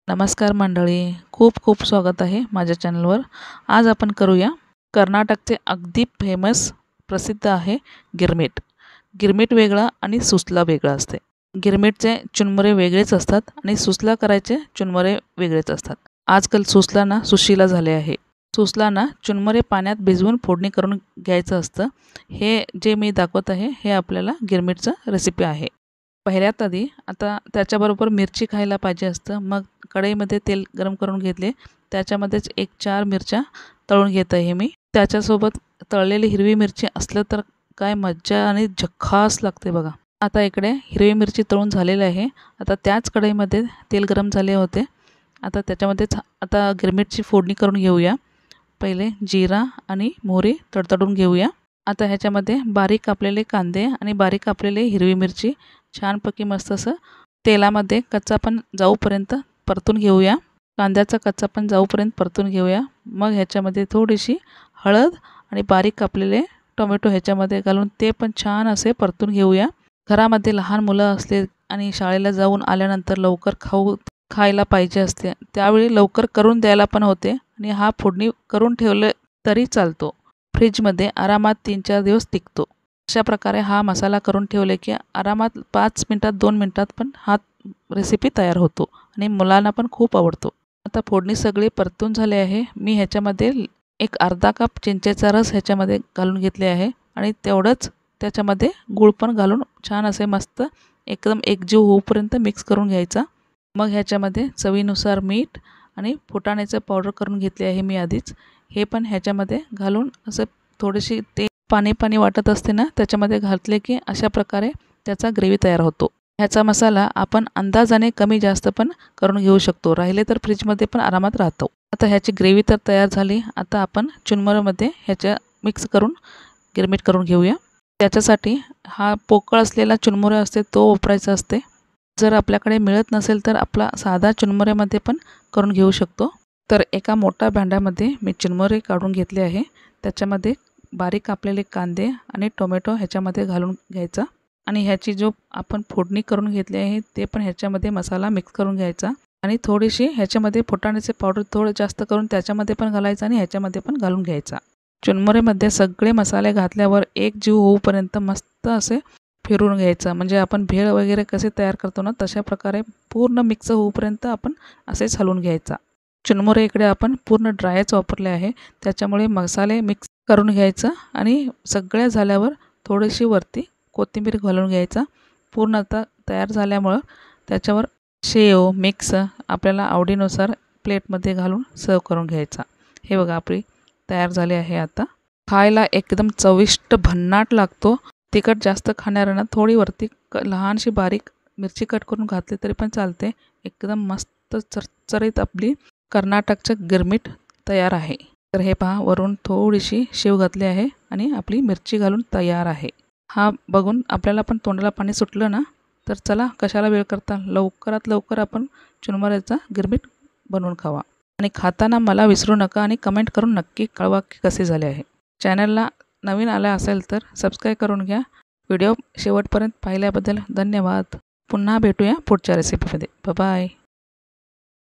नमस्कार मंडळी, खूप खूप स्वागत आहे माझ्या चॅनलवर। आज आपण करूया कर्नाटकचे अगदी फेमस प्रसिद्ध आहे गिरमिट। गिरमिट वेगळा आणि सुसला वेगळा असते। गिरमिटचे चुनमुरे वेगळेच असतात आणि सुसला करायचे चुनमुरे वेगळेच असतात। आजकाल सुसला ना सुशीला झाले आहे। सुसला ना चुनमुरे पाण्यात भिजवून फोडणी करून घ्यायचं असतं। हे जे मी दाखवत आहे हे आपल्याला गिरमिटचा रेसिपी आहे। पहिल्यात आधी आता त्याच्याबरोबर मिरची खायला पाहिजे असतं। मग कढईमध्ये तेल गरम करून घेतले, त्याच्यामध्येच 1-4 मिरच्या तळून घेत आहे मी। त्याच्यासोबत तळलेली हिरवी मिरची असलं तर काय मज्जा आणि झक्कास लागते बघा। आता इकडे हिरवी मिरची तळून झालेली आहे। आता त्याच कढईमध्ये तेल गरम झाले होते। आता त्याच्यामध्येच आता गिरमिटची फोडणी करून घेऊया। पहिले जिरा आणि मोहरी तडतडून घेऊया। आता ह्याच्यामध्ये बारीक कापलेले कांदे आणि बारीक कापलेले हिरवी मिरची छानपैकी मस्त असं तेलामध्ये कच्चापण जाऊपर्यंत परतून घेऊया। कांद्याचा कच्चापण जाऊपर्यंत परतून घेऊया। मग ह्याच्यामध्ये थोडीशी हळद आणि बारीक कापलेले टोमॅटो ह्याच्यामध्ये घालून ते पण छान असे परतून घेऊया। घरामध्ये लहान मुलं असले आणि शाळेला जाऊन आल्यानंतर लवकर खायला पाहिजे असते, त्यावेळी लवकर करून द्यायला पण होते आणि हा फोडणी करून ठेवले तरी चालतो। फ्रीजमध्ये आरामात 3-4 दिवस टिकतो। अशा प्रकारे हा मसाला करून ठेवले की आरामात 5 मिनिटात 2 मिनिटात पण हा रेसिपी तयार होतो आणि मुलांना पण खूप आवडतो। आता फोडणी सगळी परतून झाली आहे। मी ह्याच्यामध्ये एक अर्धा कप चिंचेचा रस ह्याच्यामध्ये घालून घेतले आहे आणि तेवढंच त्याच्यामध्ये गूळ पण घालून छान असे मस्त एकदम एकजीव होईपर्यंत मिक्स करून घ्यायचा। मग ह्याच्यामध्ये चवीनुसार मीठ आणि फुटाण्याचं पावडर करून घेतले आहे मी आधीच। हे पण ह्याच्यामध्ये घालून असं थोडीशी ते पाणी वाटत असते ना, त्याच्यामध्ये घातले की अशा प्रकारे त्याचा ग्रेव्ही तयार होतो। ह्याचा मसाला आपण अंदाजाने कमी जास्त पण करून घेऊ शकतो, राहिले तर फ्रीजमध्ये पण आरामात राहतो। आता ह्याची ग्रेव्ही तर तयार झाली। आता आपण चुनमुऱ्यामध्ये ह्याच्या मिक्स करून गिरमिट करून घेऊया। त्याच्यासाठी हा पोकळ असलेला चुनमुरा असते तो वापरायचा असते। जर आपल्याकडे मिळत नसेल तर आपला साधा चुनमुऱ्यामध्ये पण करून घेऊ शकतो। तर एका मोठ्या भांड्यामध्ये मी चुनमुरे काढून घेतले आहे। त्याच्यामध्ये बारीक कापलेले कांदे आणि टोमॅटो ह्याच्यामध्ये घालून घ्यायचा आणि ह्याची जो आपण फोडणी करून घेतली आहे ते पण ह्याच्यामध्ये मसाला मिक्स करून घ्यायचा आणि थोडीशी ह्याच्यामध्ये फुटाण्याचे पावडर थोडं जास्त करून त्याच्यामध्ये पण घालायचं आणि ह्याच्यामध्ये पण घालून घ्यायचा। चुनमुरेमध्ये सगळे मसाले घातल्यावर एक जीव होईपर्यंत मस्त असे फिरवून घ्यायचं, म्हणजे आपण भेळ वगैरे कसे तयार करतो ना तशा प्रकारे पूर्ण मिक्स होईपर्यंत आपण असेच हलवून घ्यायचा। चुनमुरे इकडे आपण पूर्ण ड्रायच वापरले आहे, त्याच्यामुळे मसाले मिक्स करून घ्यायचा आणि सगळ्या झाल्यावर थोडीशी वरती कोथिंबीर घालून घ्यायचा। पूर्ण आता तयार झाल्यामुळं त्याच्यावर शेव मिक्स आपल्याला आवडीनुसार प्लेटमध्ये घालून सर्व करून घ्यायचा। हे बघा आपली तयार झाली आहे। आता खायला एकदम चविष्ट भन्नाट लागतो। तिखट जास्त खाणाऱ्यांना थोडी वरती लहानशी बारीक मिरची कट करून घातली तरी पण चालते। एकदम मस्त चरचरीत आपली कर्नाटकचं गिरमिट तयार आहे। तर हे पहा, वरून थोडीशी शेव घातली आहे आणि आपली मिरची घालून तयार आहे। हा बघून आपल्याला पण तोंडाला पाणी सुटलं ना, तर चला कशाला वेळ करता, लवकरात लवकर आपण चुनमुऱ्याचा गिरमिट बनवून खावा आणि खाताना मला विसरू नका आणि कमेंट करून नक्की कळवा की कसे झाले आहे। चॅनलला नवीन आला असेल तर सबस्क्राईब करून घ्या। व्हिडिओ शेवटपर्यंत पाहिल्याबद्दल धन्यवाद। पुन्हा भेटूया पुढच्या रेसिपीमध्ये। Bye bye.